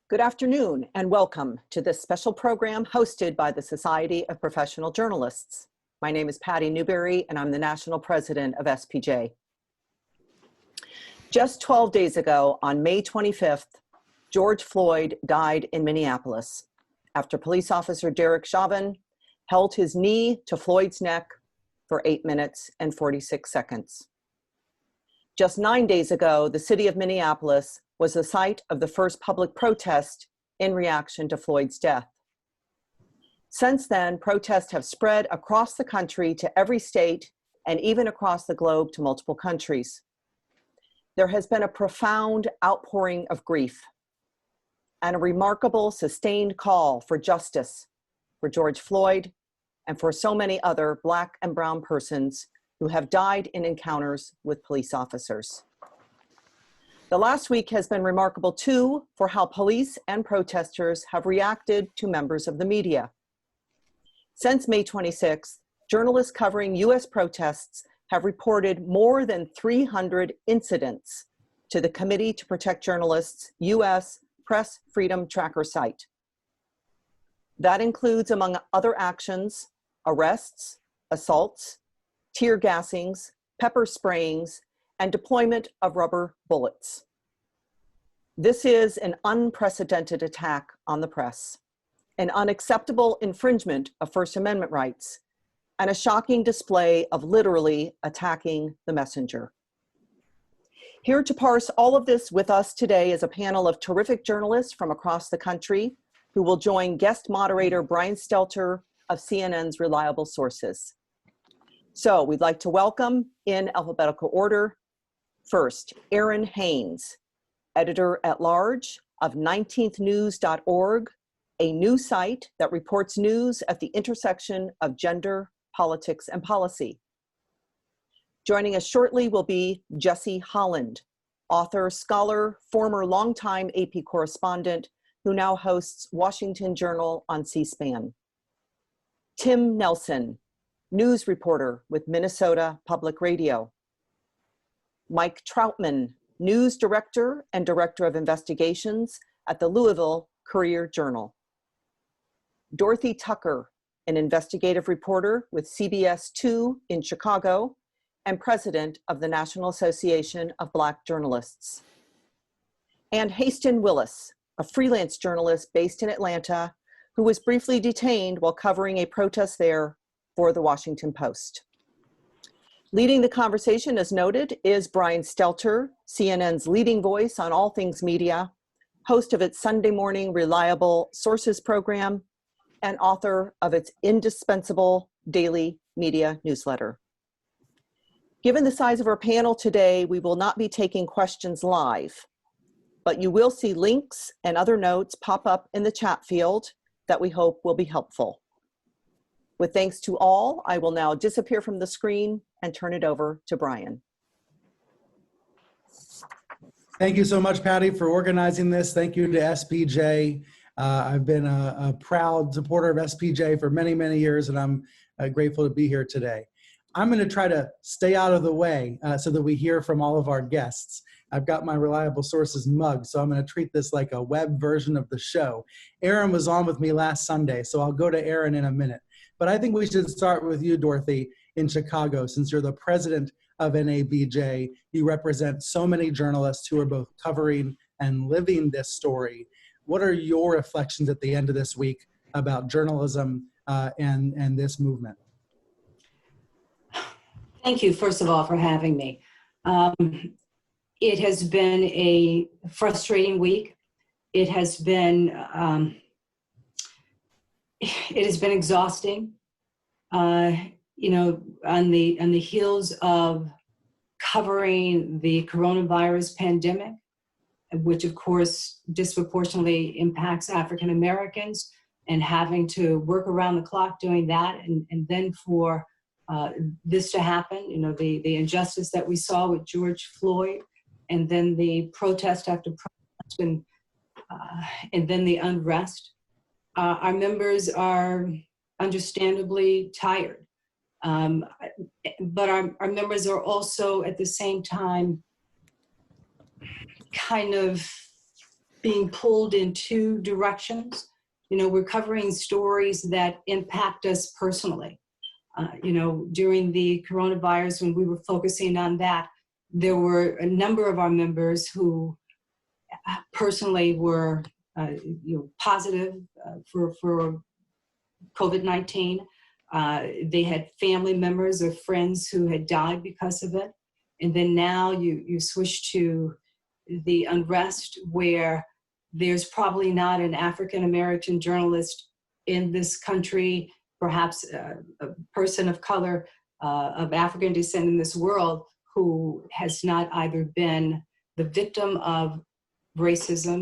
Good afternoon and welcome to this special program hosted by the Society of Professional Journalists. My name is Patty Newberry and I'm the National President of SPJ. Just 12 days ago, on May 25th, George Floyd died in Minneapolis after police officer Derek Chauvin held his knee to Floyd's neck for 8 minutes and 46 seconds. Just 9 days ago, the city of Minneapolis was the site of the first public protest in reaction to Floyd's death. Since then, protests have spread across the country to every state and even across the globe to multiple countries. There has been a profound outpouring of grief and a remarkable sustained call for justice for George Floyd and for so many other Black and brown persons who have died in encounters with police officers. The last week has been remarkable too for how police and protesters have reacted to members of the media. Since May 26th, journalists covering US protests have reported more than 300 incidents to the Committee to Protect Journalists' US Press Freedom Tracker site. That includes, among other actions, arrests, assaults, tear gassings, pepper sprayings, and deployment of rubber bullets. This is an unprecedented attack on the press, an unacceptable infringement of First Amendment rights, and a shocking display of literally attacking the messenger. Here to parse all of this with us today is a panel of terrific journalists from across the country who will join guest moderator Brian Stelter of CNN's Reliable Sources. So we'd like to welcome, in alphabetical order, first, Errin Haines, editor-at-large of 19thnews.org, a news site that reports news at the intersection of gender, politics, and policy. Joining us shortly will be Jesse Holland, author, scholar, former longtime AP correspondent, who now hosts Washington Journal on C-SPAN. Tim Nelson, news reporter with Minnesota Public Radio. Mike Trautmann, news director and director of investigations at the Louisville Courier-Journal. Dorothy Tucker, an investigative reporter with CBS-2 in Chicago and president of the National Association of Black Journalists. And Haisten Willis, a freelance journalist based in Atlanta who was briefly detained while covering a protest there for the Washington Post. Leading the conversation, as noted, is Brian Stelter, CNN's leading voice on all things media, host of its Sunday morning Reliable Sources program, and author of its indispensable daily media newsletter. Given the size of our panel today, we will not be taking questions live, but you will see links and other notes pop up in the chat field that we hope will be helpful. With thanks to all, I will now disappear from the screen and turn it over to Brian. Thank you so much, Patty, for organizing this. Thank you to SPJ. I've been a proud supporter of SPJ for many, many years, and I'm grateful to be here today. I'm going to try to stay out of the way so that we hear from all of our guests. I've got my Reliable Sources mug, so I'm going to treat this like a web version of the show. Errin was on with me last Sunday, so I'll go to Errin in a minute. But I think we should start with you, Dorothy, in Chicago. Since you're the president of NABJ, you represent so many journalists who are both covering and living this story. What are your reflections at the end of this week about journalism and this movement? Thank you, first of all, for having me. It has been a frustrating week. It has been exhausting. You know, on the heels of covering the coronavirus pandemic, which of course disproportionately impacts African Americans, and having to work around the clock doing that, and then for this to happen, you know, the injustice that we saw with George Floyd, and then the protest after protest, and then the unrest. Our members are understandably tired. But our members are also at the same time kind of being pulled in two directions. You know, we're covering stories that impact us personally. You know, during the coronavirus, when we were focusing on that, there were a number of our members who personally were positive for COVID-19. They had family members or friends who had died because of it. And then now you switch to the unrest where there's probably not an African-American journalist in this country, perhaps a person of color of African descent in this world who has not either been the victim of racism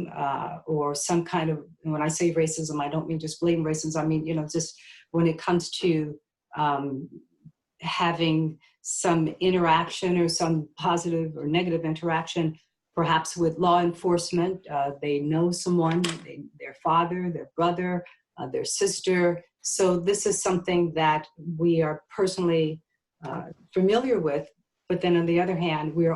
or some kind of, when I say racism, I don't mean just blatant racism. I mean, you know, just when it comes to having some interaction or some positive or negative interaction, perhaps with law enforcement. They know someone, their father, their brother, their sister. So this is something that we are personally familiar with. But then on the other hand, we're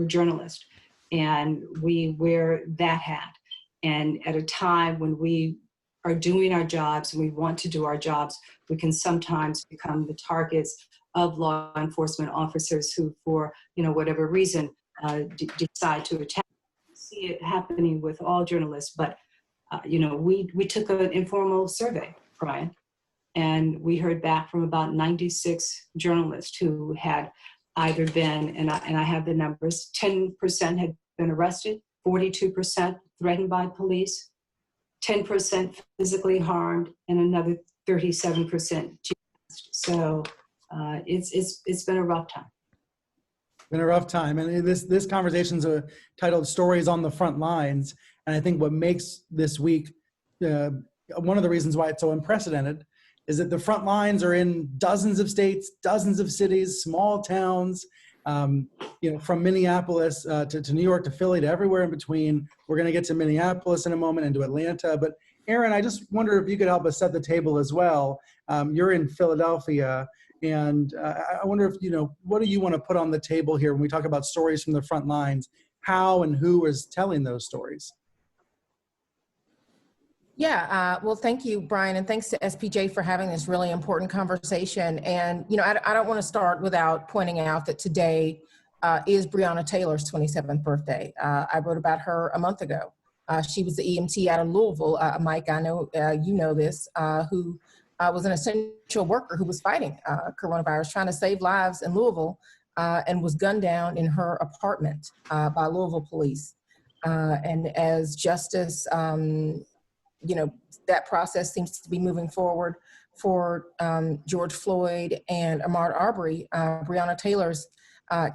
journalists, and we wear that hat. And at a time when we are doing our jobs and we want to do our jobs, we can sometimes become the targets of law enforcement officers who, for whatever reason, decide to attack. We see it happening with all journalists, but we took an informal survey, Brian, and we heard back from about 96 journalists who had either been, and I have the numbers, 10% had been arrested, 42% threatened by police, 10% physically harmed, and another 37% jailed. So it's been a rough time. Been a rough time, and this conversation's titled "Stories on the Front Lines." And I think what makes this week one of the reasons why it's so unprecedented is that the front lines are in dozens of states, dozens of cities, small towns, from Minneapolis to New York to Philly to everywhere in between. We're going to get to Minneapolis in a moment and to Atlanta. But Errin, I just wonder if you could help us set the table as well. You're in Philadelphia, and I wonder if, what do you want to put on the table here when we talk about stories from the front lines? How and who is telling those stories? Yeah, well, thank you, Brian, and thanks to SPJ for having this really important conversation. And, I don't want to start without pointing out that today is Brianna Taylor's 27th birthday. I wrote about her a month ago. She was the EMT out of Louisville, Mike, I know you know this, who was an essential worker who was fighting coronavirus, trying to save lives in Louisville, and was gunned down in her apartment by Louisville police. And as justice, that process seems to be moving forward for George Floyd and Ahmaud Arbery. Brianna Taylor's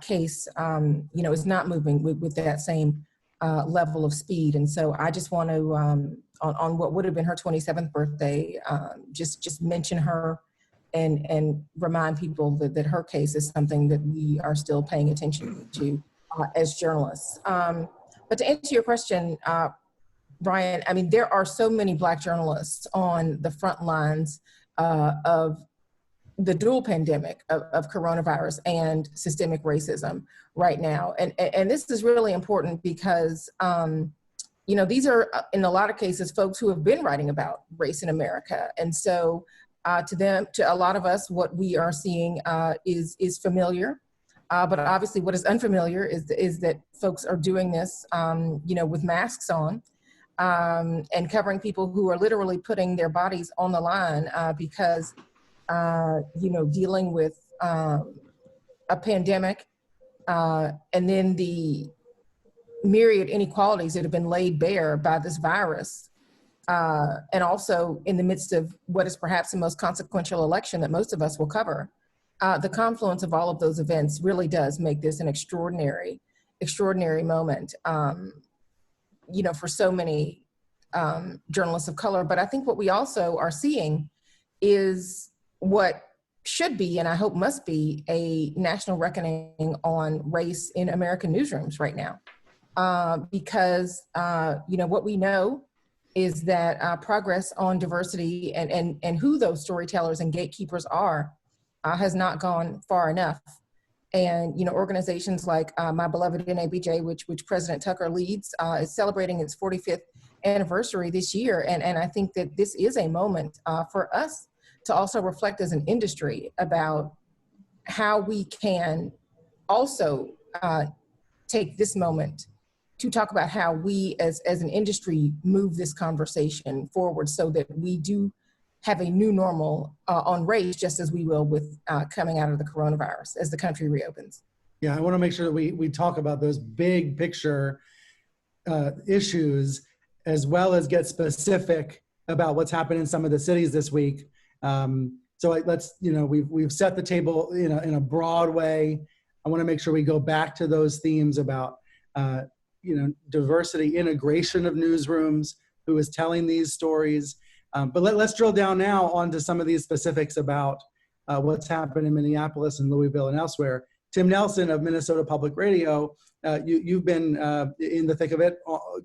case, is not moving with that same level of speed. And so I just want to, on what would have been her 27th birthday, just mention her and remind people that her case is something that we are still paying attention to as journalists. But to answer your question, Brian, I mean, there are so many Black journalists on the front lines of the dual pandemic of coronavirus and systemic racism right now. And this is really important because, these are, in a lot of cases, folks who have been writing about race in America. And so to a lot of us, what we are seeing is familiar. But obviously what is unfamiliar is that folks are doing this, with masks on. And covering people who are literally putting their bodies on the line because, dealing with a pandemic and then the myriad inequalities that have been laid bare by this virus. And also in the midst of what is perhaps the most consequential election that most of us will cover. The confluence of all of those events really does make this an extraordinary moment. For so many journalists of color. But I think what we also are seeing is what should be, and I hope must be, a national reckoning on race in American newsrooms right now. Because, what we know is that progress on diversity and who those storytellers and gatekeepers are has not gone far enough. And, organizations like my beloved NABJ, which President Tucker leads, is celebrating its 45th anniversary this year. And I think that this is a moment for us to also reflect as an industry about how we can also take this moment to talk about how we as an industry move this conversation forward so that we do have a new normal on race, just as we will with coming out of the coronavirus as the country reopens. Yeah, I want to make sure that we talk about those big picture issues, as well as get specific about what's happened in some of the cities this week. Let's, we've set the table in a broad way. I want to make sure we go back to those themes about, diversity, integration of newsrooms, who is telling these stories. But let's drill down now onto some of these specifics about what's happened in Minneapolis and Louisville and elsewhere. Tim Nelson of Minnesota Public Radio, you've been in the thick of it,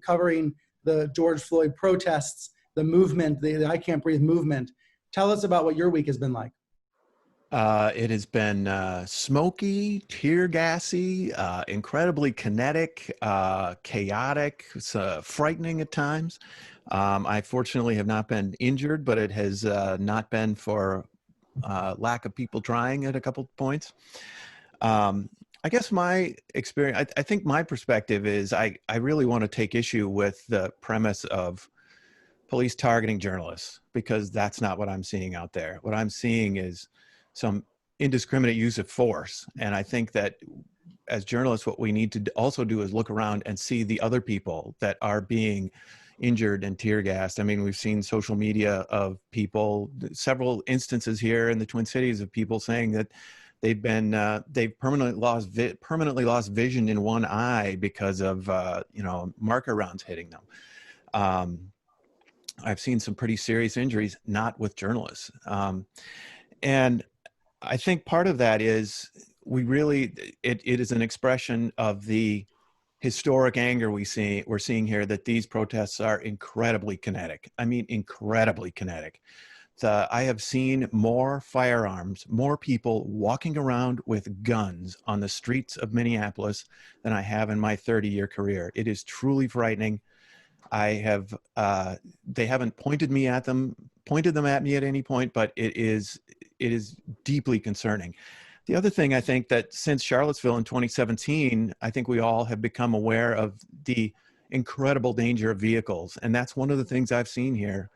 covering the George Floyd protests, the movement, the I Can't Breathe movement. Tell us about what your week has been like. It has been smoky, tear gassy, incredibly kinetic, chaotic, frightening at times. I fortunately have not been injured, but it has not been for lack of people trying at a couple points. I guess my experience, I think my perspective is I really want to take issue with the premise of police targeting journalists, because that's not what I'm seeing out there. What I'm seeing is some indiscriminate use of force. And I think that as journalists, what we need to also do is look around and see the other people that are being injured and tear gassed. I mean, we've seen social media of people, several instances here in the Twin Cities of people saying that they've permanently lost vision in one eye because of, marker rounds hitting them. I've seen some pretty serious injuries, not with journalists. And I think part of that is it is an expression of the historic anger we're seeing here, that these protests are incredibly kinetic. I mean, incredibly kinetic. I have seen more firearms, more people walking around with guns on the streets of Minneapolis than I have in my 30-year career. It is truly frightening. They haven't pointed them at me at any point, but it is deeply concerning. The other thing, I think that since Charlottesville in 2017, I think we all have become aware of the incredible danger of vehicles. And that's one of the things I've seen here.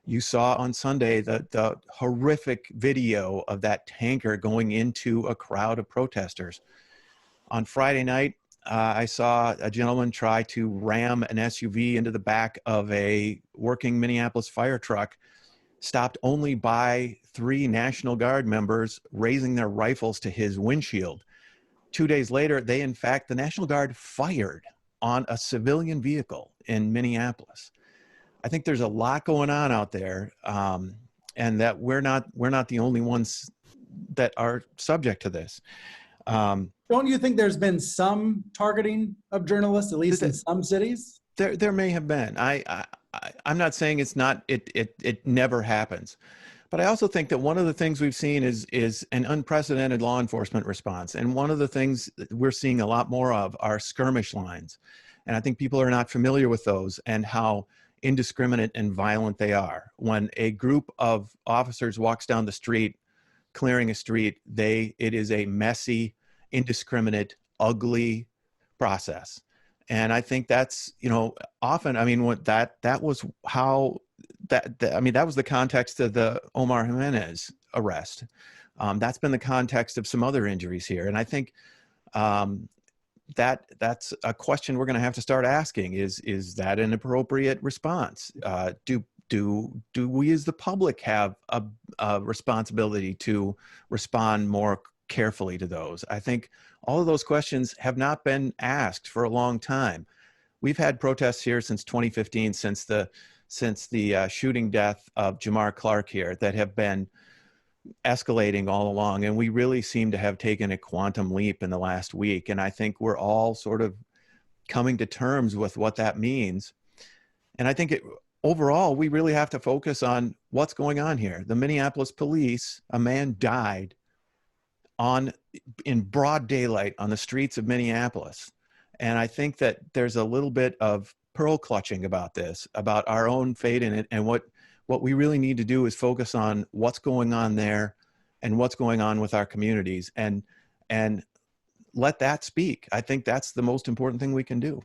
You saw on Sunday the horrific video of that tanker going into a crowd of protesters. On Friday night, I saw a gentleman try to ram an SUV into the back of a working Minneapolis fire truck, stopped only by 3 National Guard members raising their rifles to his windshield. 2 days later, the National Guard fired on a civilian vehicle in Minneapolis. I think there's a lot going on out there, and that we're not the only ones that are subject to this. Don't you think there's been some targeting of journalists, at least in some cities? There may have been. I'm not saying it's not. It never happens, but I also think that one of the things we've seen is an unprecedented law enforcement response, and one of the things that we're seeing a lot more of are skirmish lines, and I think people are not familiar with those and how indiscriminate and violent they are. When a group of officers walks down the street, clearing a street, it is a messy, indiscriminate, ugly process. And I think that's, often, I mean, that was the context of the Omar Jimenez arrest. That's been the context of some other injuries here. And I think that's a question we're going to have to start asking is that an appropriate response? Do we as the public have a responsibility to respond more carefully to those? I think all of those questions have not been asked for a long time. We've had protests here since 2015, since the shooting death of Jamar Clark here, that have been escalating all along. And we really seem to have taken a quantum leap in the last week. And I think we're all sort of coming to terms with what that means. And I think overall, we really have to focus on what's going on here. The Minneapolis police, a man died in broad daylight on the streets of Minneapolis. And I think that there's a little bit of pearl clutching about this, about our own fate in it. And what we really need to do is focus on what's going on there and what's going on with our communities, and let that speak. I think that's the most important thing we can do.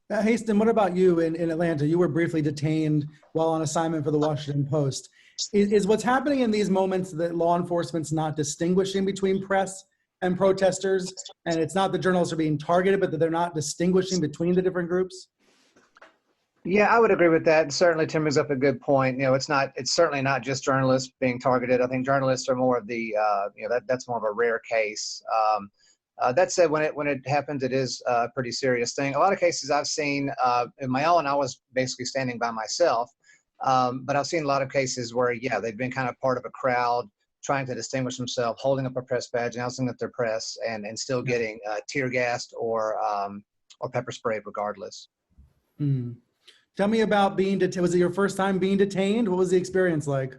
Haisten, what about you in Atlanta? You were briefly detained while on assignment for the Washington Post. Is what's happening in these moments that law enforcement's not distinguishing between press and protesters, and it's not that journalists are being targeted, but that they're not distinguishing between the different groups? Yeah, I would agree with that. And certainly Tim brings up a good point. It's certainly not just journalists being targeted. I think journalists are more of the, that's more of a rare case. That said, when it happens, it is a pretty serious thing. A lot of cases I've seen in my own, I was basically standing by myself, but I've seen a lot of cases where, yeah, they've been kind of part of a crowd trying to distinguish themselves, holding up a press badge, announcing that they're press, and still getting tear gassed or pepper sprayed regardless. Hmm. Tell me about being detained. Was it your first time being detained? What was the experience like?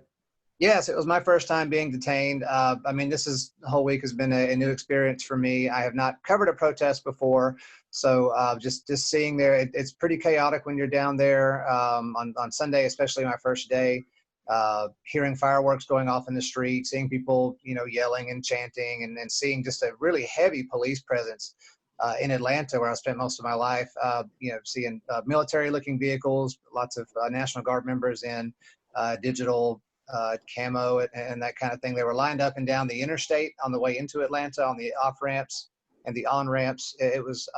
Yes, it was my first time being detained. The whole week has been a new experience for me. I have not covered a protest before. So just seeing there, it's pretty chaotic when you're down there on Sunday, especially my first day, hearing fireworks going off in the street, seeing people, yelling and chanting, and then seeing just a really heavy police presence in Atlanta, where I spent most of my life, seeing military-looking vehicles, lots of National Guard members in digital camo and that kind of thing. They were lined up and down the interstate on the way into Atlanta, on the off ramps and the on ramps. It was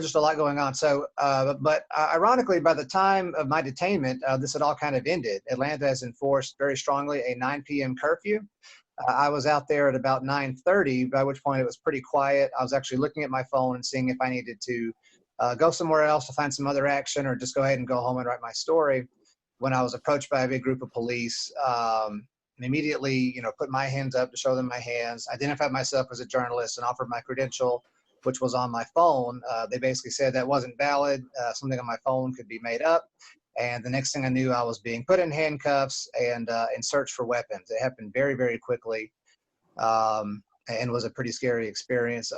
just a lot going on. So, but ironically, by the time of my detainment, this had all kind of ended. Atlanta has enforced very strongly a 9 p.m. curfew. I was out there at about 9:30, by which point it was pretty quiet. I was actually looking at my phone and seeing if I needed to go somewhere else to find some other action, or just go ahead and go home and write my story, when I was approached by a big group of police. And immediately, put my hands up to show them my hands, identified myself as a journalist, and offered my credential, which was on my phone. They basically said that wasn't valid. Something on my phone could be made up. And the next thing I knew, I was being put in handcuffs and searched for weapons. It happened very, very quickly, and was a pretty scary experience.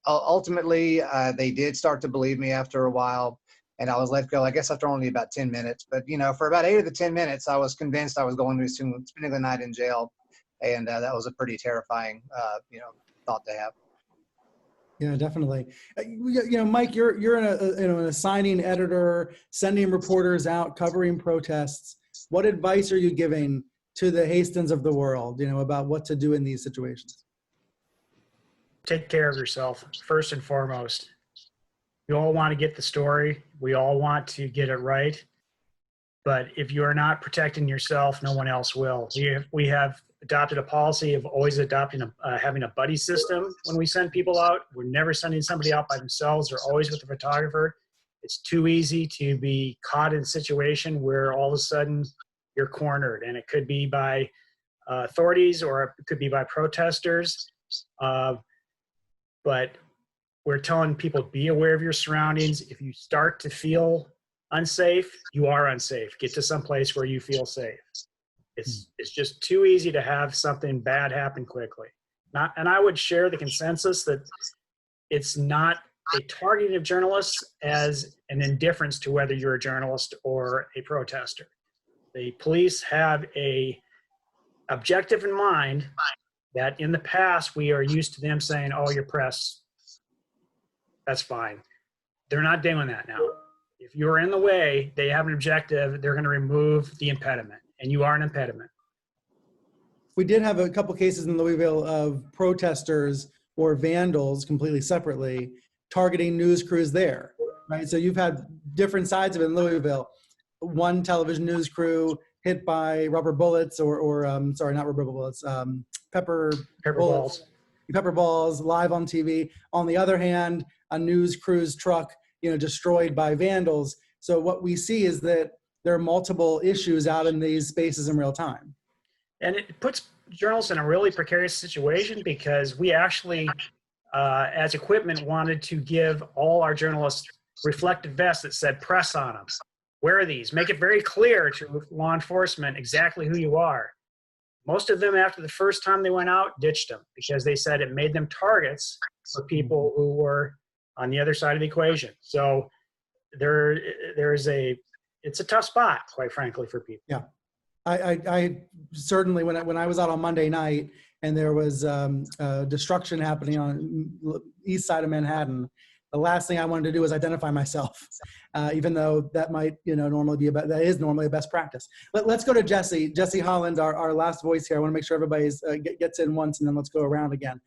Ultimately, they did start to believe me after a while, and I was let go, I guess, after only about 10 minutes. But, for about 8 of the 10 minutes, I was convinced I was going to be spending the night in jail. And that was a pretty terrifying, thought to have. Yeah, definitely. Mike, you're an assigning editor, sending reporters out, covering protests. What advice are you giving to the Haistens of the world, about what to do in these situations? Take care of yourself, first and foremost. We all want to get the story. We all want to get it right. But if you are not protecting yourself, no one else will. We have adopted a policy of always having a buddy system when we send people out. We're never sending somebody out by themselves. They're always with a photographer. It's too easy to be caught in a situation where all of a sudden you're cornered, and it could be by authorities or it could be by protesters. But we're telling people, be aware of your surroundings. If you start to feel unsafe, you are unsafe. Get to some place where you feel safe. It's just too easy to have something bad happen quickly. And I would share the consensus that it's not a targeting of journalists as an indifference to whether you're a journalist or a protester. The police have a objective in mind that in the past we are used to them saying, oh, you're press, that's fine. They're not doing that now. If you're in the way, they have an objective, they're going to remove the impediment, and you are an impediment. We did have a couple cases in Louisville of protesters or vandals completely separately targeting news crews there, right? So you've had different sides of it in Louisville. One television news crew hit by rubber bullets sorry, not rubber bullets, pepper balls. Pepper balls live on TV. On the other hand, a news crew's truck, destroyed by vandals. So what we see is that there are multiple issues out in these spaces in real time. And it puts journalists in a really precarious situation, because we actually, as equipment, wanted to give all our journalists reflective vests that said press on them. Wear these. Make it very clear to law enforcement exactly who you are. most of them, after the first time they went out, ditched them because they said it made them targets for people who were on the other side of the equation. So it's a tough spot, quite frankly, for people. Yeah. I certainly, when I was out on Monday night and there was destruction happening on east side of Manhattan, the last thing I wanted to do was identify myself, even though that might, normally be that is normally a best practice. Let's go to Jesse Holland, our last voice here. I want to make sure everybody's gets in once, and then let's go around again.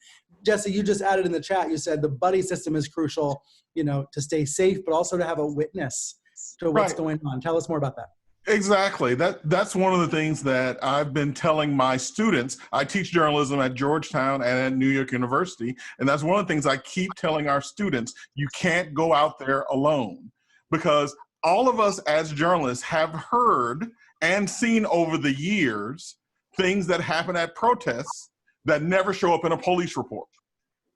Jesse, you just added in the chat, you said the buddy system is crucial, to stay safe, but also to have a witness to what's going on. Tell us more about that. Exactly. That's one of the things that I've been telling my students. I teach journalism at Georgetown and at New York University, and that's one of the things I keep telling our students. You can't go out there alone, because all of us as journalists have heard and seen over the years things that happen at protests that never show up in a police report.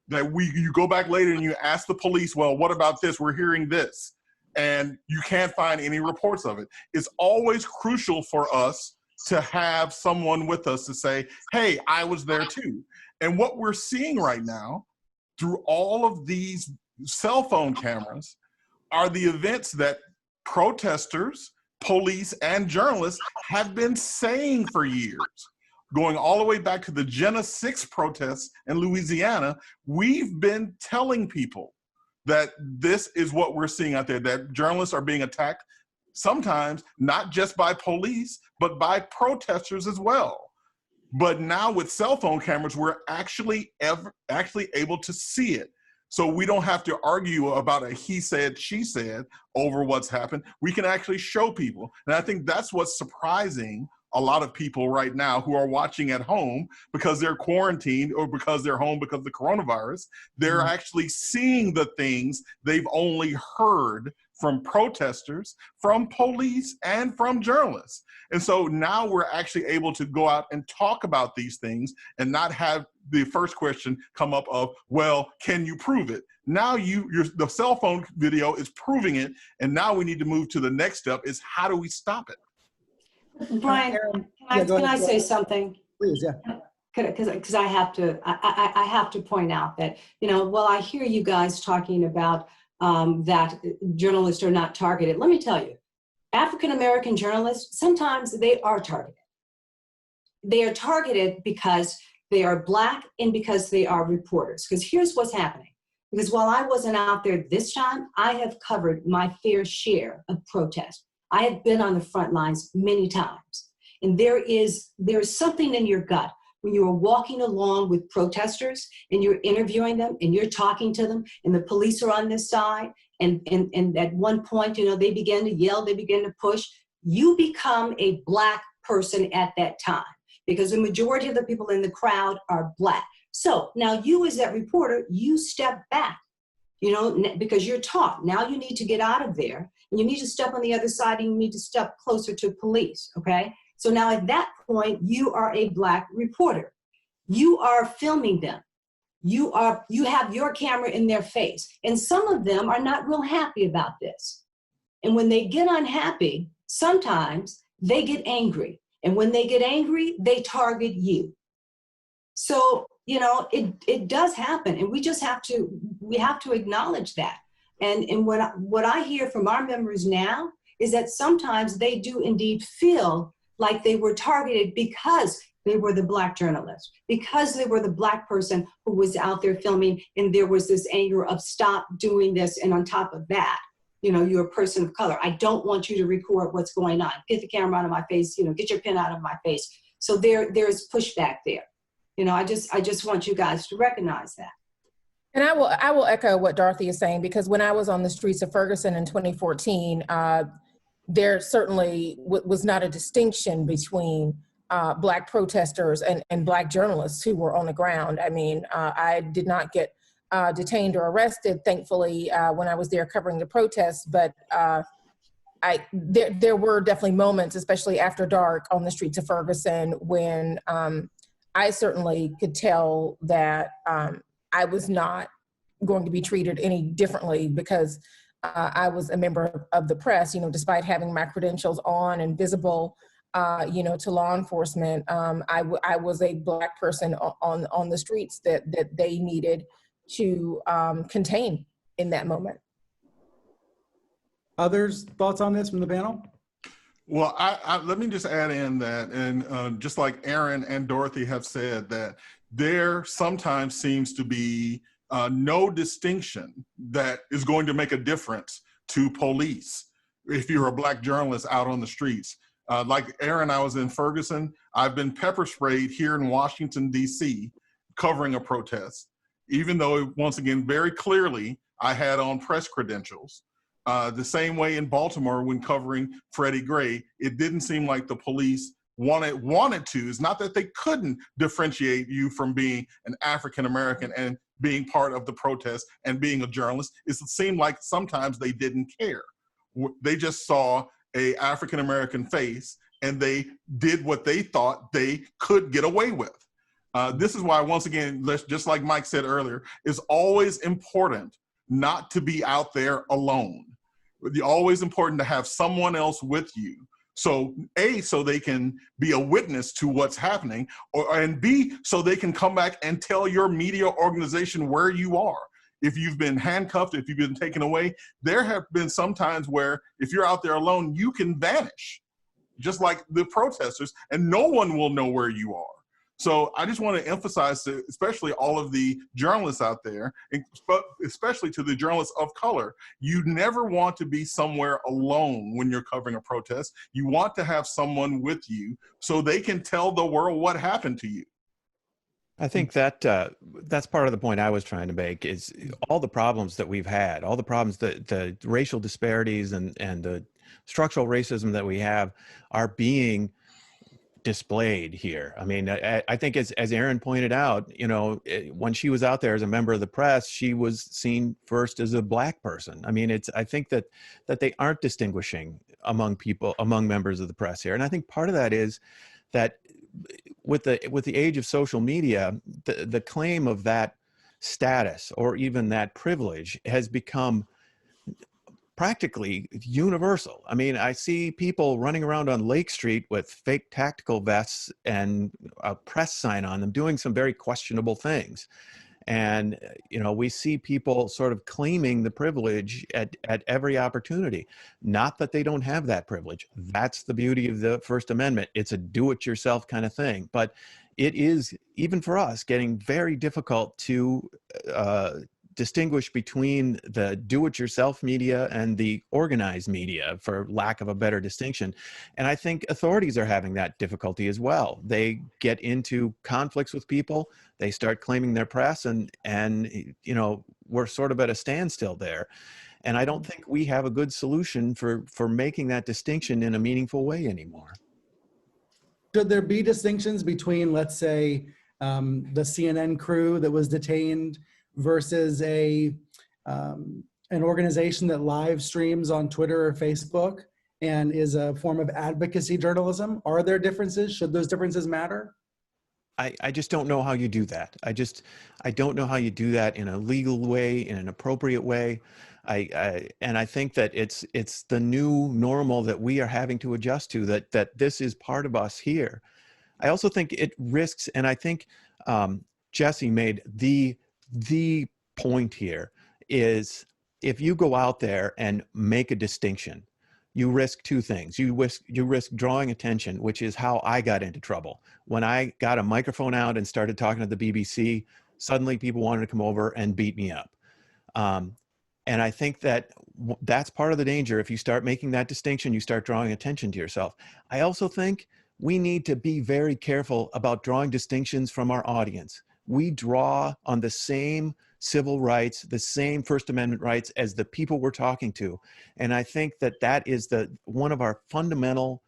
That you go back later and you ask the police, well, what about this? We're hearing this. And you can't find any reports of it. It's always crucial for us to have someone with us to say, hey, I was there too. And what we're seeing right now through all of these cell phone cameras are the events that protesters, police, and journalists have been saying for years. Going all the way back to the Jena 6 protests in Louisiana, we've been telling people that this is what we're seeing out there, that journalists are being attacked, sometimes not just by police, but by protesters as well. But now with cell phone cameras, we're actually able to see it. So we don't have to argue about a he said, she said over what's happened. We can actually show people. And I think that's what's surprising a lot of people right now who are watching at home because they're quarantined or because they're home because of the coronavirus. They're actually seeing the things they've only heard from protesters, from police, and from journalists. And so now we're actually able to go out and talk about these things and not have the first question come up of, well, can you prove it? Now the cell phone video is proving it, and now we need to move to the next step is how do we stop it? Brian, can I say something? Please, yeah. Because I have to point out that, while I hear you guys talking about that journalists are not targeted, let me tell you, African-American journalists, sometimes they are targeted. They are targeted because they are Black and because they are reporters. Because here's what's happening. Because while I wasn't out there this time, I have covered my fair share of protests. I have been on the front lines many times. And there is something in your gut when you are walking along with protesters and you're interviewing them and you're talking to them and the police are on this side and at one point, they begin to yell, they begin to push. You become a Black person at that time because the majority of the people in the crowd are Black. So now you as that reporter, you step back, because you're taught. Now you need to get out of there. And you need to step on the other side and you need to step closer to police, okay? So now at that point, you are a Black reporter. You are filming them. You have your camera in their face. And some of them are not real happy about this. And when they get unhappy, sometimes they get angry. And when they get angry, they target you. So, it does happen. And we have to acknowledge that. And what I hear from our members now is that sometimes they do indeed feel like they were targeted because they were the Black journalist, because they were the Black person who was out there filming, and there was this anger of stop doing this, and on top of that, you're a person of color. I don't want you to record what's going on. Get the camera out of my face, get your pen out of my face. So there's pushback there. I just want you guys to recognize that. And I will echo what Dorothy is saying, because when I was on the streets of Ferguson in 2014, there certainly was not a distinction between Black protesters and Black journalists who were on the ground. I mean, I did not get detained or arrested, thankfully, when I was there covering the protests, but there were definitely moments, especially after dark on the streets of Ferguson, when I certainly could tell that I was not going to be treated any differently because I was a member of the press, despite having my credentials on and visible. to law enforcement. I was a Black person on the streets that they needed to contain in that moment. Others thoughts on this from the panel? Well, let me just add in that, and just like Errin and Dorothy have said, that there sometimes seems to be no distinction that is going to make a difference to police if you're a Black journalist out on the streets. Like Errin, I was in Ferguson. I've been pepper sprayed here in Washington, D.C., covering a protest, even though, once again, very clearly, I had on press credentials. The same way in Baltimore when covering Freddie Gray, it didn't seem like the police wanted to. It's not that they couldn't differentiate you from being an African-American and being part of the protest and being a journalist. It seemed like sometimes they didn't care. They just saw a African-American face and they did what they thought they could get away with. This is why, once again, just like Mike said earlier, it's always important not to be out there alone. It's always important to have someone else with you. So A, so they can be a witness to what's happening, and B, so they can come back and tell your media organization where you are. If you've been handcuffed, if you've been taken away, there have been some times where if you're out there alone, you can vanish, just like the protesters, and no one will know where you are. So I just want to emphasize to especially all of the journalists out there, but especially to the journalists of color, you never want to be somewhere alone when you're covering a protest. You want to have someone with you so they can tell the world what happened to you. I think that that's part of the point I was trying to make, is all the problems that we've had, all the problems, the racial disparities and the structural racism that we have are being displayed here. I mean, I think as Errin pointed out, when she was out there as a member of the press, she was seen first as a Black person. I mean, I think that they aren't distinguishing among members of the press here. And I think part of that is that with the age of social media, the claim of that status or even that privilege has become practically universal. I mean, I see people running around on Lake Street with fake tactical vests and a press sign on them doing some very questionable things. And, we see people sort of claiming the privilege at every opportunity. Not that they don't have that privilege. That's the beauty of the First Amendment. It's a do-it-yourself kind of thing. But it is, even for us, getting very difficult to distinguish between the do-it-yourself media and the organized media, for lack of a better distinction. And I think authorities are having that difficulty as well. They get into conflicts with people, they start claiming their press, and we're sort of at a standstill there. And I don't think we have a good solution for making that distinction in a meaningful way anymore. Should there be distinctions between, let's say, the CNN crew that was detained versus an organization that live streams on Twitter or Facebook and is a form of advocacy journalism? Are there differences? Should those differences matter? I just don't know how you do that. I don't know how you do that in a legal way, in an appropriate way. And I think that it's the new normal that we are having to adjust to, that this is part of us here. I also think it risks, and I think Jesse made the point here, is if you go out there and make a distinction, you risk two things. You risk drawing attention, which is how I got into trouble. When I got a microphone out and started talking to the BBC, suddenly people wanted to come over and beat me up. And I think that's part of the danger. If you start making that distinction, you start drawing attention to yourself. I also think we need to be very careful about drawing distinctions from our audience. We draw on the same civil rights, the same First Amendment rights as the people we're talking to. And I think that is one of our fundamental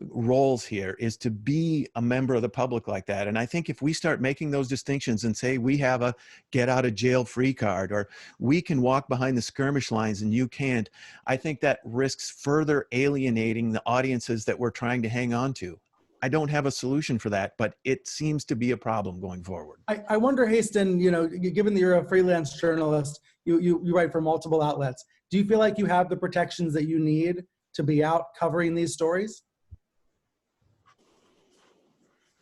roles here, is to be a member of the public like that. And I think if we start making those distinctions and say we have a get out of jail free card, or we can walk behind the skirmish lines and you can't, I think that risks further alienating the audiences that we're trying to hang on to. I don't have a solution for that, but it seems to be a problem going forward. I wonder, Haisten, given that you're a freelance journalist, you write for multiple outlets. Do you feel like you have the protections that you need to be out covering these stories?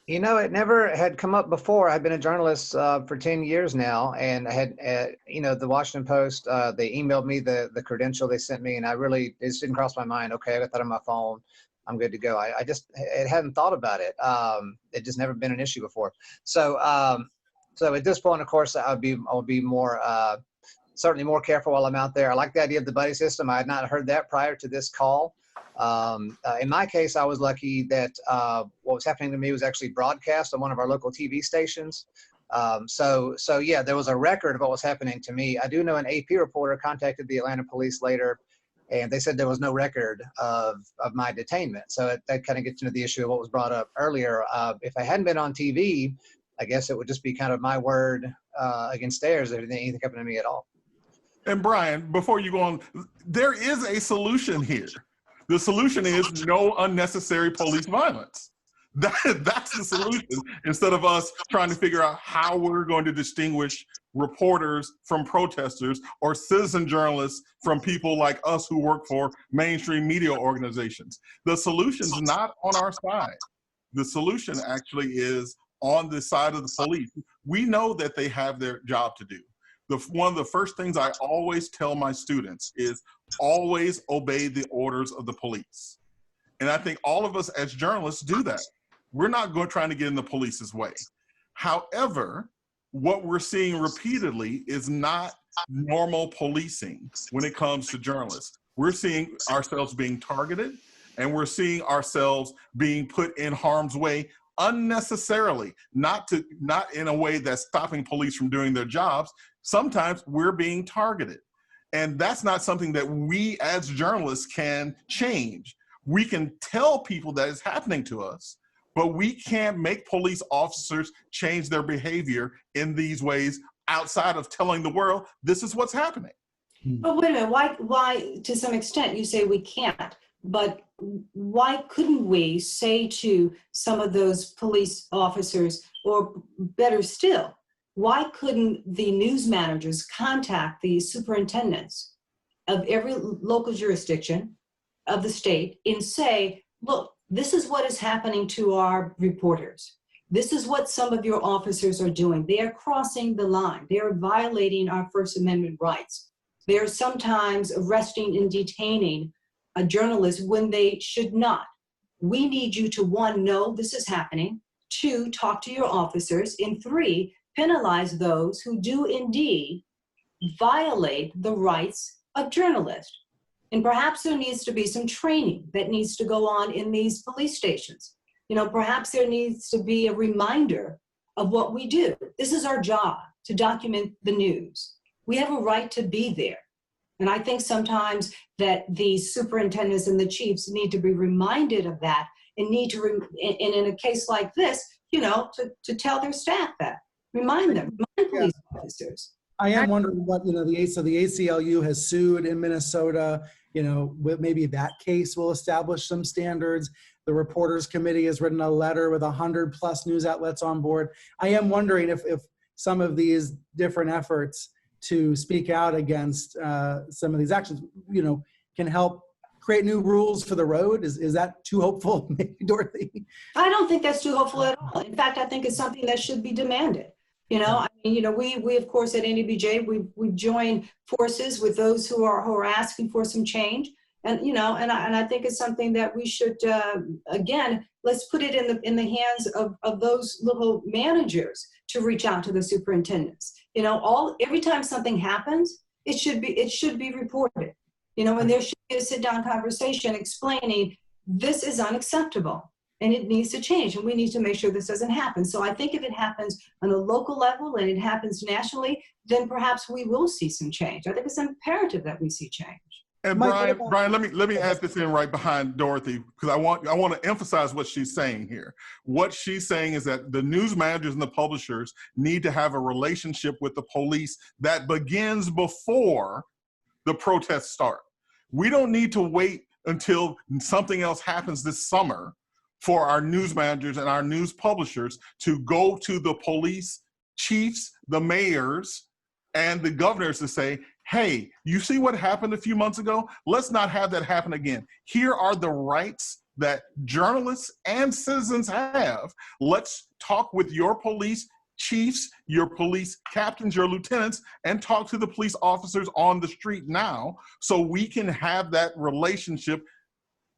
You know, it never had come up before. I've been a journalist for 10 years now, and I had, you know, the Washington Post, they emailed me the credential they sent me, and it just didn't cross my mind. Okay, I got that on my phone. I'm good to go. I just hadn't thought about it. It just never been an issue before. So, so at this point, of course, I'll be more, certainly more careful while I'm out there. I like the idea of the buddy system. I had not heard that prior to this call. In my case, I was lucky that what was happening to me was actually broadcast on one of our local TV stations. So yeah, there was a record of what was happening to me. I do know an AP reporter contacted the Atlanta police later, and they said there was no record of my detainment. So that kind of gets into the issue of what was brought up earlier. If I hadn't been on TV, I guess it would just be kind of my word against theirs if anything happened to me at all. And Brian, before you go on, there is a solution here. The solution is no unnecessary police violence. That's the solution, instead of us trying to figure out how we're going to distinguish reporters from protesters or citizen journalists from people like us who work for mainstream media organizations. The solution's not on our side. The solution actually is on the side of the police. We know that they have their job to do. One of the first things I always tell my students is always obey the orders of the police. And I think all of us as journalists do that. We're not trying to get in the police's way. However, what we're seeing repeatedly is not normal policing when it comes to journalists. We're seeing ourselves being targeted, and we're seeing ourselves being put in harm's way unnecessarily, not in a way that's stopping police from doing their jobs. Sometimes we're being targeted. And that's not something that we as journalists can change. We can tell people that it's happening to us, but we can't make police officers change their behavior in these ways outside of telling the world, this is what's happening. But wait a minute, why, to some extent, you say we can't, but why couldn't we say to some of those police officers, or better still, why couldn't the news managers contact the superintendents of every local jurisdiction of the state and say, look, this is what is happening to our reporters. This is what some of your officers are doing. They are crossing the line. They are violating our First Amendment rights. They are sometimes arresting and detaining a journalist when they should not. We need you to, one, know this is happening, two, talk to your officers, and three, penalize those who do indeed violate the rights of journalists. And perhaps there needs to be some training that needs to go on in these police stations. You know, perhaps there needs to be a reminder of what we do. This is our job, to document the news. We have a right to be there. And I think sometimes that the superintendents and the chiefs need to be reminded of that, and need to, and in a case like this, you know, to tell their staff that. Remind them, remind police officers. I am wondering what, you know, the ACLU has sued in Minnesota, you know, maybe that case will establish some standards. The Reporters Committee has written a letter with 100+ news outlets on board. I am wondering if some of these different efforts to speak out against some of these actions, you know, can help create new rules for the road. Is that too hopeful, maybe, Dorothy? I don't think that's too hopeful at all. In fact, I think it's something that should be demanded. You know, I mean, you know, we of course at NABJ, we've joined forces with those who are asking for some change, and you know, and I think it's something that we should again, let's put it in the hands of those local managers to reach out to the superintendents. You know, every time something happens, it should be reported. You know, and there should be a sit-down conversation explaining this is unacceptable. And it needs to change, and we need to make sure this doesn't happen. So I think if it happens on a local level and it happens nationally, then perhaps we will see some change. I think it's imperative that we see change. And Brian, let me add this in right behind Dorothy, because I want to emphasize what she's saying here. What she's saying is that the news managers and the publishers need to have a relationship with the police that begins before the protests start. We don't need to wait until something else happens this summer for our news managers and our news publishers to go to the police chiefs, the mayors, and the governors to say, hey, you see what happened a few months ago? Let's not have that happen again. Here are the rights that journalists and citizens have. Let's talk with your police chiefs, your police captains, your lieutenants, and talk to the police officers on the street now so we can have that relationship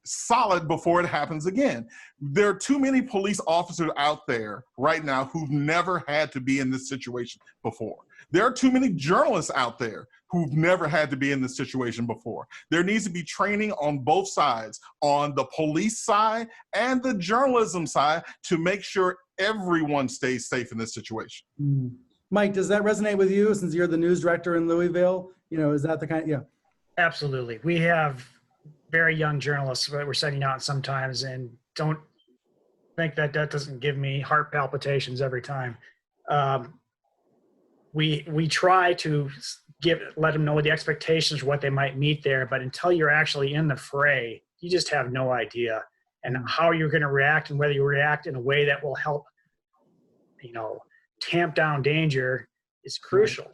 solid before it happens again. There are too many police officers out there right now who've never had to be in this situation before. There are too many journalists out there who've never had to be in this situation before. There needs to be training on both sides, on the police side and the journalism side, to make sure everyone stays safe in this situation. Mike, does that resonate with you since you're the news director in Louisville? You know, is that the kind, yeah. Absolutely. We have very young journalists that we're sending out sometimes, and don't think that that doesn't give me heart palpitations every time. We try to let them know the expectations, what they might meet there, but until you're actually in the fray, you just have no idea and how you're going to react, and whether you react in a way that will help, you know, tamp down danger is crucial.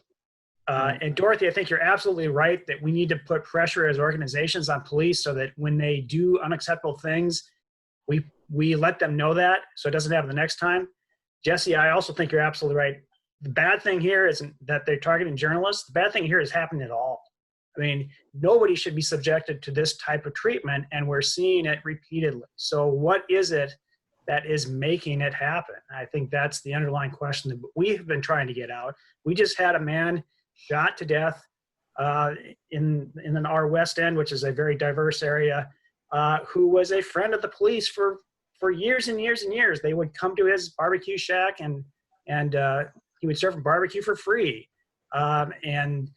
And Dorothy, I think you're absolutely right that we need to put pressure as organizations on police so that when they do unacceptable things, we let them know that so it doesn't happen the next time. Jesse, I also think you're absolutely right. The bad thing here isn't that they're targeting journalists. The bad thing here is happening at all. I mean, nobody should be subjected to this type of treatment, and we're seeing it repeatedly. So what is it that is making it happen? I think that's the underlying question that we've been trying to get out. We just had a man shot to death in our West End, which is a very diverse area, who was a friend of the police for years and years and years. They would come to his barbecue shack and he would serve them barbecue for free. And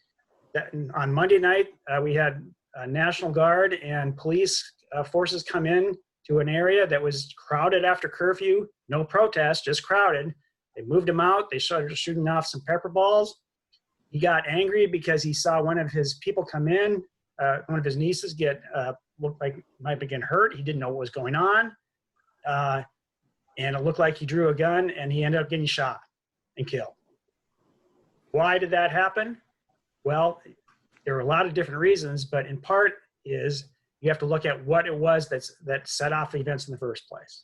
on Monday night, we had National Guard and police forces come in to an area that was crowded after curfew. No protest, just crowded. They moved him out. They started shooting off some pepper balls. He got angry because he saw one of his people come in, one of his nieces looked like might be getting hurt. He didn't know what was going on. And it looked like he drew a gun, and he ended up getting shot and killed. Why did that happen? Well, there were a lot of different reasons, but in part is you have to look at what it was that set off the events in the first place.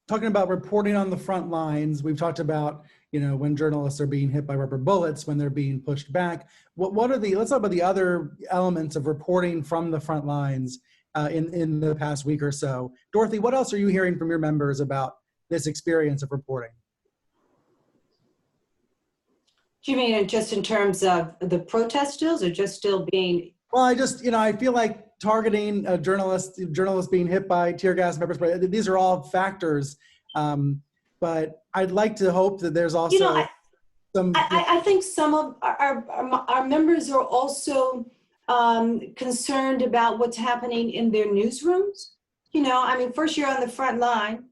Talking about reporting on the front lines, we've talked about, you know, when journalists are being hit by rubber bullets, when they're being pushed back. Let's talk about the other elements of reporting from the front lines in the past week or so. Dorothy, what else are you hearing from your members about this experience of reporting? Do you mean just in terms of the protest stills, or just still being? Well, I feel like targeting journalists being hit by tear gas and pepper spray, these are all factors. But I'd like to hope that there's also I think some of our members are also concerned about what's happening in their newsrooms. You know, I mean, first you're on the front line,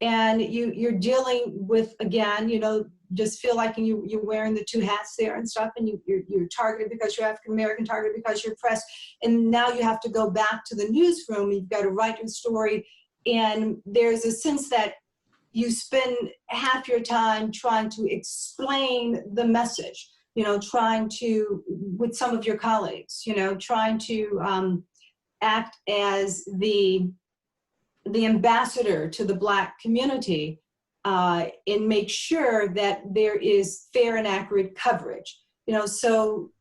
and you're dealing with, again, you know, just feel like you're wearing the two hats there and stuff, and you're targeted because you're African American, targeted because you're press, and now you have to go back to the newsroom. You've got to write your story, and there's a sense that you spend half your time trying to explain the message, you know, with some of your colleagues, you know, trying to act as the ambassador to the Black community and make sure that there is fair and accurate coverage, you know. So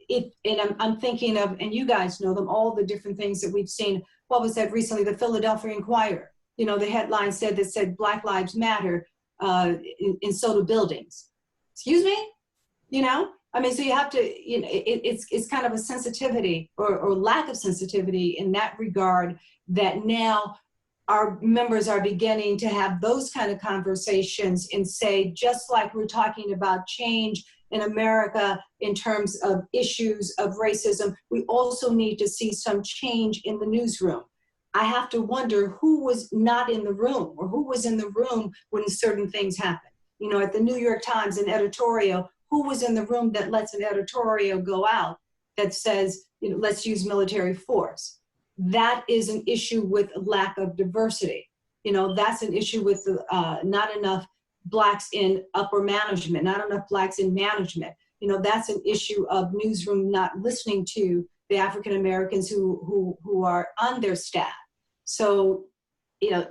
I'm thinking of, and you guys know them, all the different things that we've seen. What was that recently? The Philadelphia Inquirer. You know, the headline said Black Lives Matter in soda buildings. Excuse me? You know, I mean, so you have to, you know, it's kind of a sensitivity or lack of sensitivity in that regard, that now our members are beginning to have those kind of conversations and say, just like we're talking about change in America in terms of issues of racism, we also need to see some change in the newsroom. I have to wonder who was not in the room, or who was in the room when certain things happen. You know, at the New York Times, an editorial, who was in the room that lets an editorial go out that says, you know, let's use military force? That is an issue with lack of diversity. You know, that's an issue with not enough Blacks in upper management, not enough Blacks in management. You know, that's an issue of newsroom not listening to the African Americans who are on their staff. So,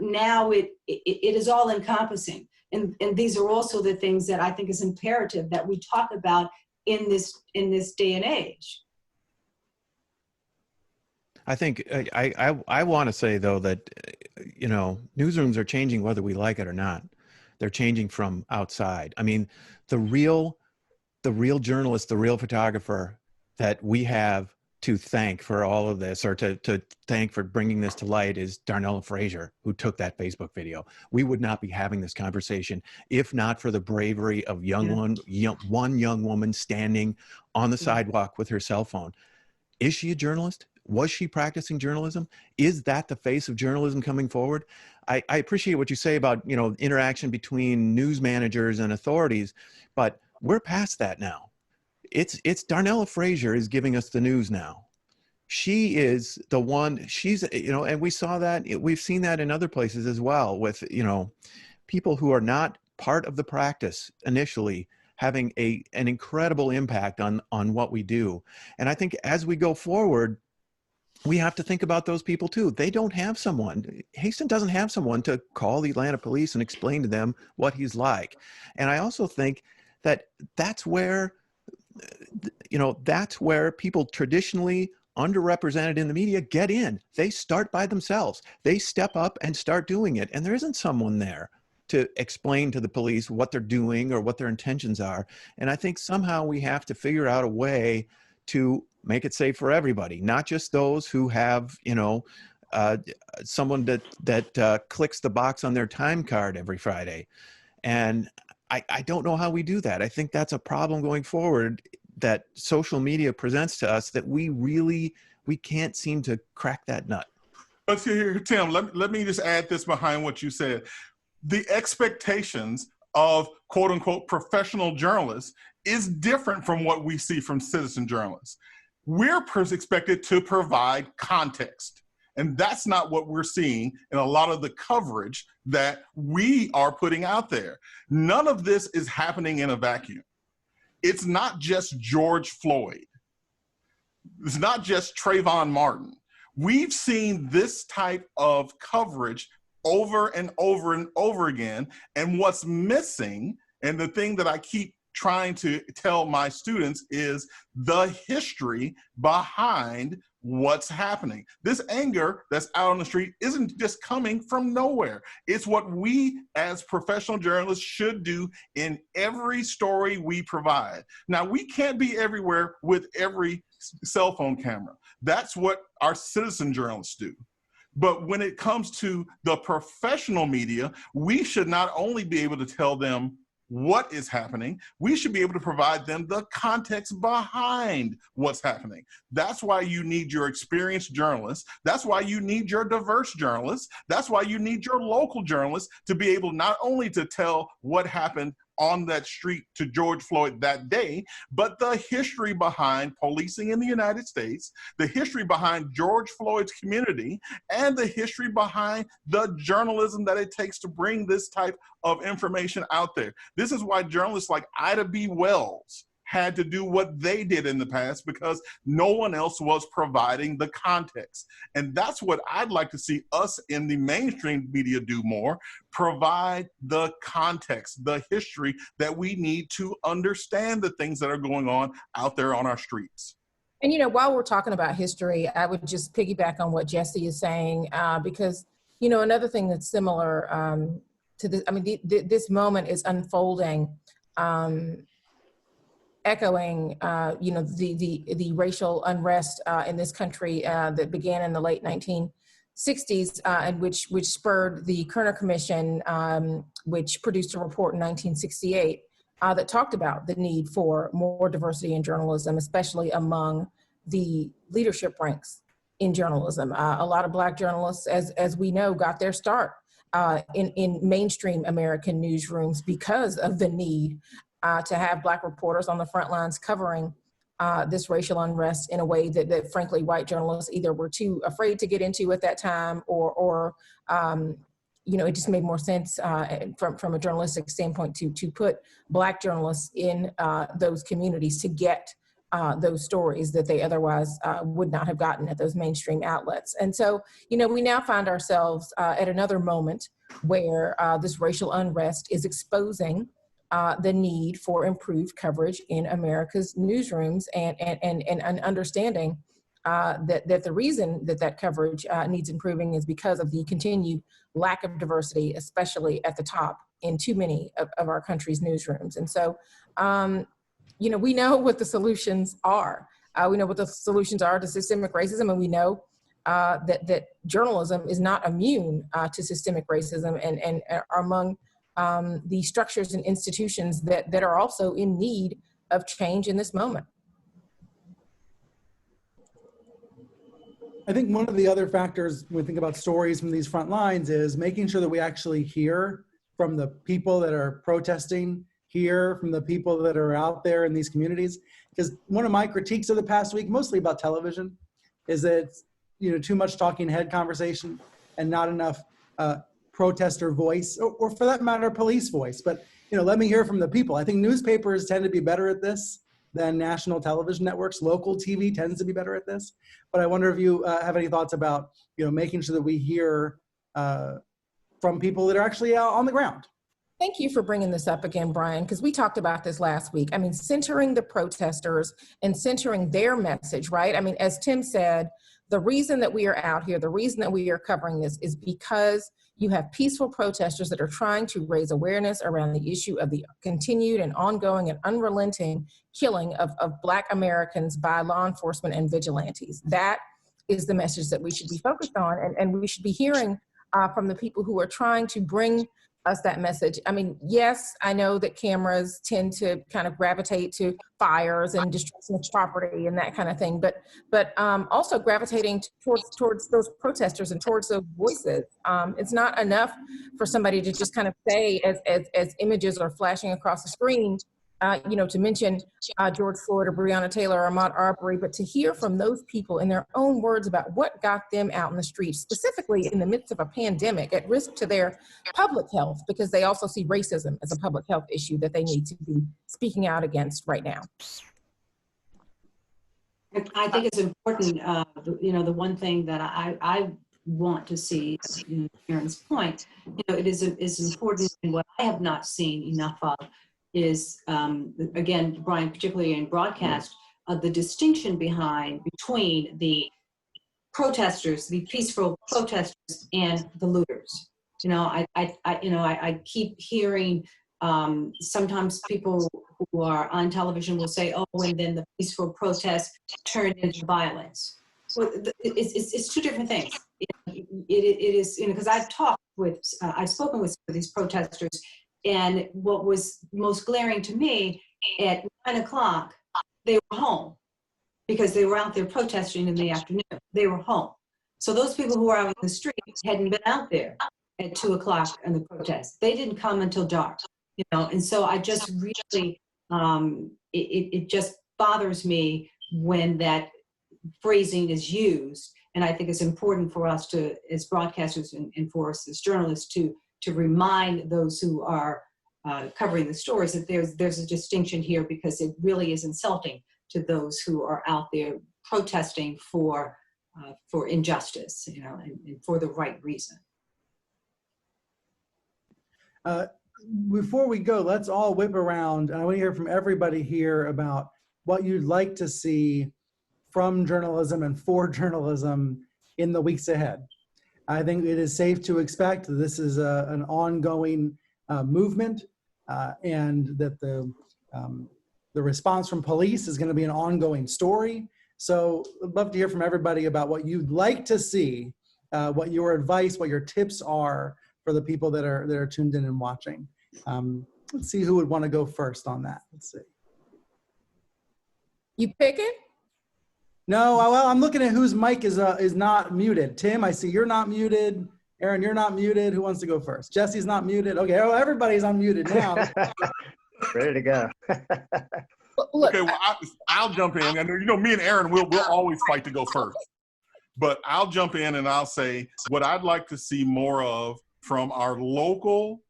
now it is all encompassing. And these are also the things that I think is imperative that we talk about in this day and age. I think I want to say, though, that, newsrooms are changing whether we like it or not. They're changing from outside. I mean, the real journalist, the real photographer that we have to thank for all of this, or to thank for bringing this to light, is Darnella Frazier, who took that Facebook video. We would not be having this conversation if not for the bravery of one young woman standing on the sidewalk with her cell phone. Is she a journalist? Was she practicing journalism? Is that the face of journalism coming forward? I appreciate what you say about, interaction between news managers and authorities, but we're past that now. It's Darnella Frazier is giving us the news now. She is the one, she's, and we saw that, we've seen that in other places as well, with, people who are not part of the practice initially having an incredible impact on what we do. And I think as we go forward, we have to think about those people too. They don't have someone, Haisten doesn't have someone to call the Atlanta police and explain to them what he's like. And I also think that that's where people traditionally underrepresented in the media get in. They start by themselves. They step up and start doing it. And there isn't someone there to explain to the police what they're doing or what their intentions are. And I think somehow we have to figure out a way to make it safe for everybody, not just those who have, someone that clicks the box on their time card every Friday. And I don't know how we do that. I think that's a problem going forward that social media presents to us, that we can't seem to crack that nut. But here, Tim, let me just add this behind what you said. The expectations of quote unquote professional journalists is different from what we see from citizen journalists. We're expected to provide context. And that's not what we're seeing in a lot of the coverage that we are putting out there. None of this is happening in a vacuum. It's not just George Floyd. It's not just Trayvon Martin. We've seen this type of coverage over and over and over again. And what's missing, and the thing that I keep trying to tell my students, is the history behind what's happening. This anger that's out on the street isn't just coming from nowhere. It's what we as professional journalists should do in every story we provide. Now, we can't be everywhere with every cell phone camera. That's what our citizen journalists do. But when it comes to the professional media, we should not only be able to tell them what is happening, we should be able to provide them the context behind what's happening. That's why you need your experienced journalists. That's why you need your diverse journalists. That's why you need your local journalists to be able not only to tell what happened on that street to George Floyd that day, but the history behind policing in the United States, the history behind George Floyd's community, and the history behind the journalism that it takes to bring this type of information out there. This is why journalists like Ida B. Wells had to do what they did in the past, because no one else was providing the context. And that's what I'd like to see us in the mainstream media do more: provide the context, the history that we need to understand the things that are going on out there on our streets. And, while we're talking about history, I would just piggyback on what Jesse is saying, because, another thing that's similar to this, this moment is unfolding, echoing, the racial unrest in this country that began in the late 1960s, and which spurred the Kerner Commission, which produced a report in 1968 that talked about the need for more diversity in journalism, especially among the leadership ranks in journalism. A lot of Black journalists, as we know, got their start in mainstream American newsrooms because of the need to have Black reporters on the front lines covering this racial unrest in a way that frankly, white journalists either were too afraid to get into at that time, or it just made more sense from a journalistic standpoint to put Black journalists in those communities to get those stories that they otherwise would not have gotten at those mainstream outlets. And so, we now find ourselves at another moment where this racial unrest is exposing the need for improved coverage in America's newsrooms and understanding that the reason that coverage needs improving is because of the continued lack of diversity, especially at the top in too many of our country's newsrooms. And so, we know what the solutions are. We know what the solutions are to systemic racism, and we know that journalism is not immune to systemic racism and are among the structures and institutions that are also in need of change in this moment. I think one of the other factors when we think about stories from these front lines is making sure that we actually hear from the people that are protesting, hear from the people that are out there in these communities. Because one of my critiques of the past week, mostly about television, is that it's, too much talking head conversation and not enough protester voice, or for that matter, police voice. But let me hear from the people. I think newspapers tend to be better at this than national television networks. Local TV tends to be better at this. But I wonder if you have any thoughts about making sure that we hear from people that are actually on the ground. Thank you for bringing this up again, Brian, because we talked about this last week. I mean, centering the protesters and centering their message, right? I mean, as Tim said, the reason that we are out here, the reason that we are covering this is because you have peaceful protesters that are trying to raise awareness around the issue of the continued and ongoing and unrelenting killing of Black Americans by law enforcement and vigilantes. That is the message that we should be focused on, and we should be hearing from the people who are trying to bring us that message. I mean, yes, I know that cameras tend to kind of gravitate to fires and destruction of property and that kind of thing, but also gravitating towards those protesters and towards those voices. It's not enough for somebody to just kind of say as images are flashing across the screen, to mention George Floyd or Brianna Taylor or Ahmaud Arbery, but to hear from those people in their own words about what got them out in the streets, specifically in the midst of a pandemic, at risk to their public health, because they also see racism as a public health issue that they need to be speaking out against right now. I think it's important, the one thing that I want to see, Erin's point, it is important, and what I have not seen enough of is, again, Brian, particularly in broadcast, the distinction between the protesters, the peaceful protesters, and the looters. I keep hearing sometimes people who are on television will say, "Oh, and then the peaceful protest turned into violence." Well, it's two different things. It is, because I've spoken with some of these protesters. And what was most glaring to me, at 9 o'clock, they were home because they were out there protesting in the afternoon. They were home. So those people who were out in the street hadn't been out there at 2 o'clock in the protest. They didn't come until dark, and so I just really, it just bothers me when that phrasing is used. And I think it's important for us to, as broadcasters and for us as journalists, to remind those who are covering the stories that there's a distinction here, because it really is insulting to those who are out there protesting for injustice, and for the right reason. Before we go, let's all whip around. I want to hear from everybody here about what you'd like to see from journalism and for journalism in the weeks ahead. I think it is safe to expect that this is an ongoing movement, and that the response from police is going to be an ongoing story. So I'd love to hear from everybody about what you'd like to see, what your advice, what your tips are for the people that are tuned in and watching. Let's see who would want to go first on that. Let's see. You pick it? No, well, I'm looking at whose mic is not muted. Tim, I see you're not muted. Errin, you're not muted. Who wants to go first? Jesse's not muted. Okay, oh, everybody's unmuted now. Ready to go. Look, Okay, well, I'll jump in. And me and Errin, we'll always fight to go first. But I'll jump in and I'll say what I'd like to see more of from our local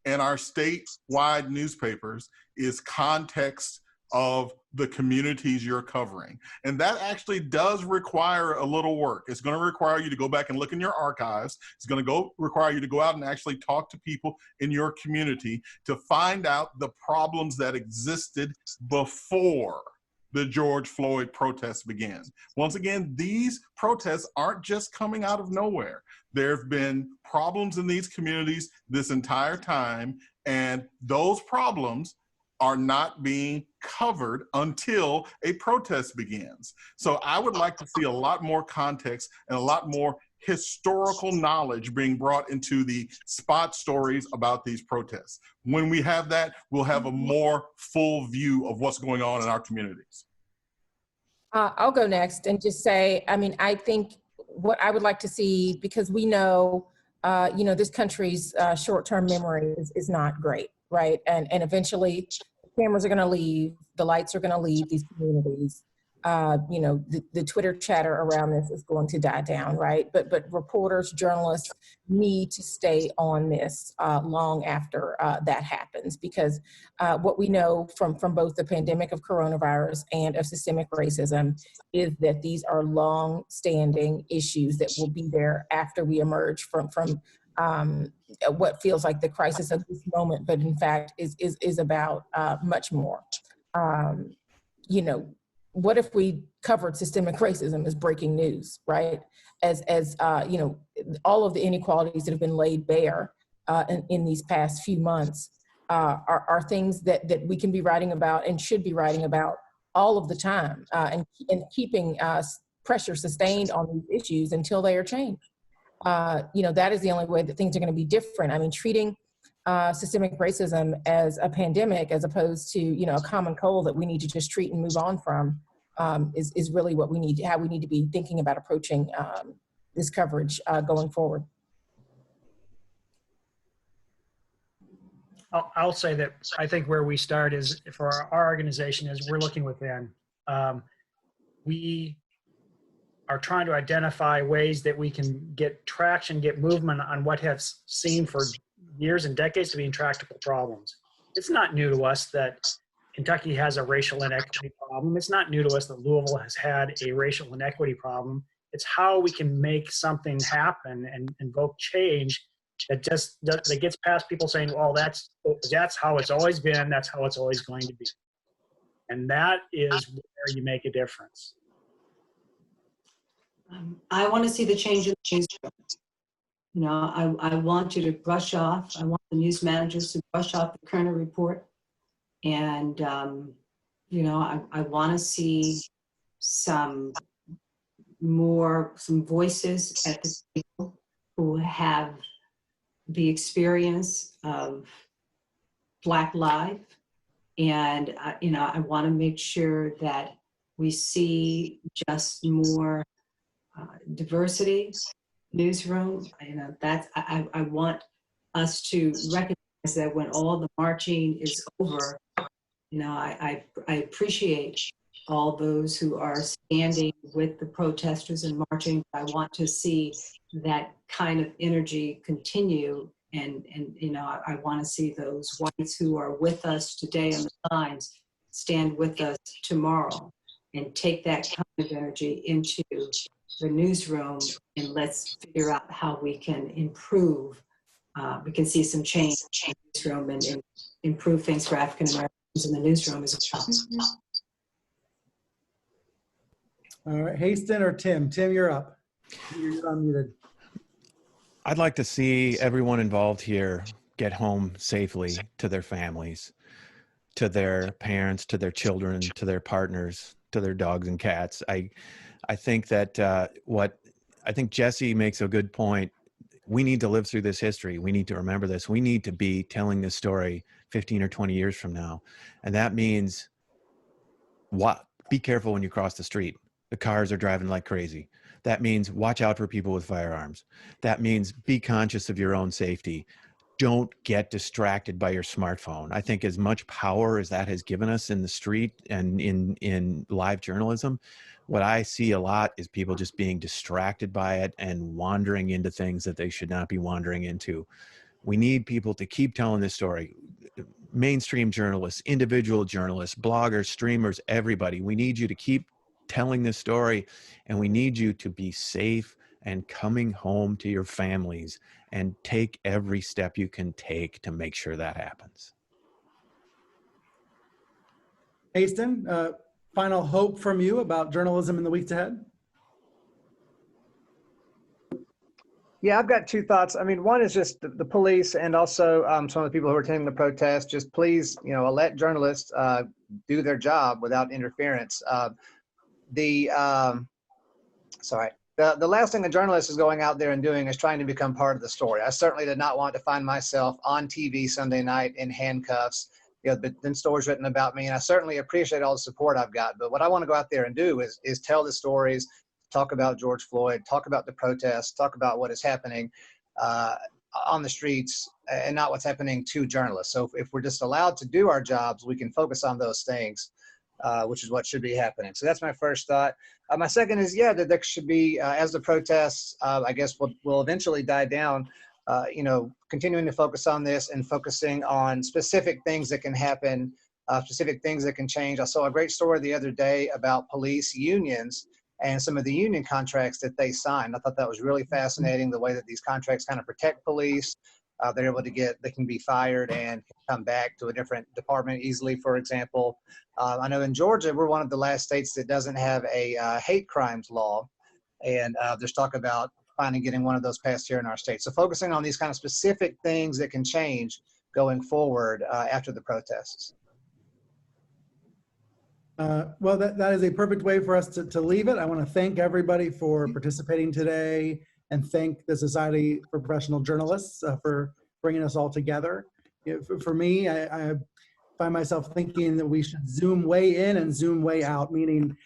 and our statewide newspapers is context of the communities you're covering. And that actually does require a little work. It's going to require you to go back and look in your archives. It's going to require you to go out and actually talk to people in your community to find out the problems that existed before the George Floyd protests began. Once again, these protests aren't just coming out of nowhere. There have been problems in these communities this entire time, and those problems are not being covered until a protest begins. So I would like to see a lot more context and a lot more historical knowledge being brought into the spot stories about these protests. When we have that, we'll have a more full view of what's going on in our communities. I'll go next and just say, I mean, I think what I would like to see, because we know, this country's short-term memory is not great, right? And eventually the cameras are going to leave, the lights are going to leave these communities. The Twitter chatter around this is going to die down, right? But reporters, journalists need to stay on this long after that happens, because what we know from both the pandemic of coronavirus and of systemic racism is that these are long-standing issues that will be there after we emerge from what feels like the crisis of this moment, but in fact is about much more. What if we covered systemic racism as breaking news, right? As all of the inequalities that have been laid bare in these past few months are things that we can be writing about and should be writing about all of the time, and keeping pressure sustained on these issues until they are changed. That is the only way that things are going to be different. I mean, treating systemic racism as a pandemic as opposed to, a common cold that we need to just treat and move on from is really what how we need to be thinking about approaching this coverage going forward. I'll say that I think where we start is, for our organization, is we're looking within. We are trying to identify ways that we can get traction, get movement on what has seemed for years and decades to be intractable problems. It's not new to us that Kentucky has a racial inequity problem. It's not new to us that Louisville has had a racial inequity problem. It's how we can make something happen and invoke change that gets past people saying, well, that's how it's always been, that's how it's always going to be. And that is where you make a difference. I want to see the change in the newsroom. I want you to brush off. I want the news managers to brush off the Kerner report. And, I want to see some voices at the table who have the experience of Black life. And, I want to make sure that we see just more diversity newsroom. I want us to recognize that when all the marching is over, I appreciate all those who are standing with the protesters and marching. I want to see that kind of energy continue, and I want to see those whites who are with us today on the lines stand with us tomorrow and take that kind of energy into the newsroom, and let's figure out how we can improve. We can see some change in the newsroom and improve things for African Americans in the newsroom as well. All right, Haisten or Tim? Tim, you're up. You're unmuted. I'd like to see everyone involved here get home safely to their families, to their parents, to their children, to their partners, to their dogs and cats. I think that I think Jesse makes a good point. We need to live through this history. We need to remember this. We need to be telling this story 15 or 20 years from now. And that means be careful when you cross the street. The cars are driving like crazy. That means watch out for people with firearms. That means be conscious of your own safety. Don't get distracted by your smartphone. I think as much power as that has given us in the street and in live journalism, what I see a lot is people just being distracted by it and wandering into things that they should not be wandering into. We need people to keep telling this story. mainstream journalists, individual journalists, bloggers, streamers, everybody. We need you to keep telling this story, and we need you to be safe and coming home to your families, and take every step you can take to make sure that happens. Haisten, final hope from you about journalism in the weeks ahead? Yeah, I've got two thoughts. I mean, one is just the police and also some of the people who are attending the protest. Just please, let journalists do their job without interference. The last thing a journalist is going out there and doing is trying to become part of the story. I certainly did not want to find myself on TV Sunday night in handcuffs. Been stories written about me, and I certainly appreciate all the support I've got. But what I want to go out there and do is tell the stories, talk about George Floyd, talk about the protests, talk about what is happening on the streets, and not what's happening to journalists. So if we're just allowed to do our jobs, we can focus on those things, which is what should be happening. So that's my first thought. My second is, that there should be, as the protests, I guess, will eventually die down, continuing to focus on this and focusing on specific things that can happen, specific things that can change. I saw a great story the other day about police unions and some of the union contracts that they signed. I thought that was really fascinating, the way that these contracts kind of protect police. They're able to they can be fired and come back to a different department easily, for example. I know in Georgia, we're one of the last states that doesn't have a hate crimes law. And there's talk about finally getting one of those passed here in our state. So focusing on these kind of specific things that can change going forward after the protests. Well, that is a perfect way for us to leave it. I want to thank everybody for participating today, and thank the Society for Professional Journalists for bringing us all together. For me, I find myself thinking that we should zoom way in and zoom way out, meaning,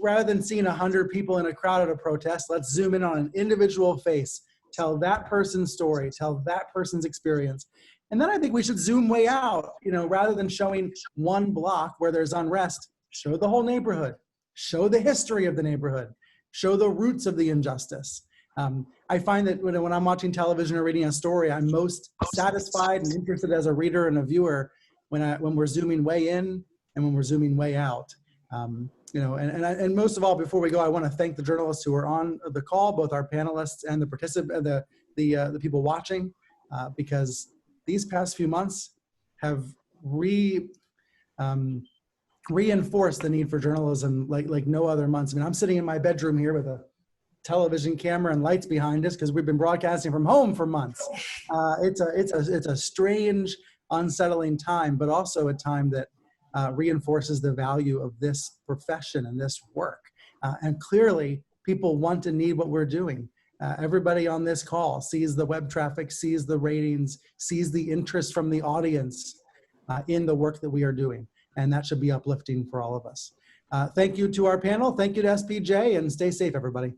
rather than seeing 100 people in a crowd at a protest, let's zoom in on an individual face, tell that person's story, tell that person's experience. And then I think we should zoom way out, rather than showing one block where there's unrest, show the whole neighborhood, show the history of the neighborhood, show the roots of the injustice. I find that when I'm watching television or reading a story, I'm most satisfied and interested as a reader and a viewer when we're zooming way in and when we're zooming way out. And most of all, before we go, I want to thank the journalists who are on the call, both our panelists and the people watching, because these past few months have reinforced the need for journalism like no other months. I mean, I'm sitting in my bedroom here with a television camera and lights behind us because we've been broadcasting from home for months. It's a strange, unsettling time, but also a time that reinforces the value of this profession and this work. And clearly, people want and need what we're doing. Everybody on this call sees the web traffic, sees the ratings, sees the interest from the audience in the work that we are doing. And that should be uplifting for all of us. Thank you to our panel. Thank you to SPJ, and stay safe, everybody.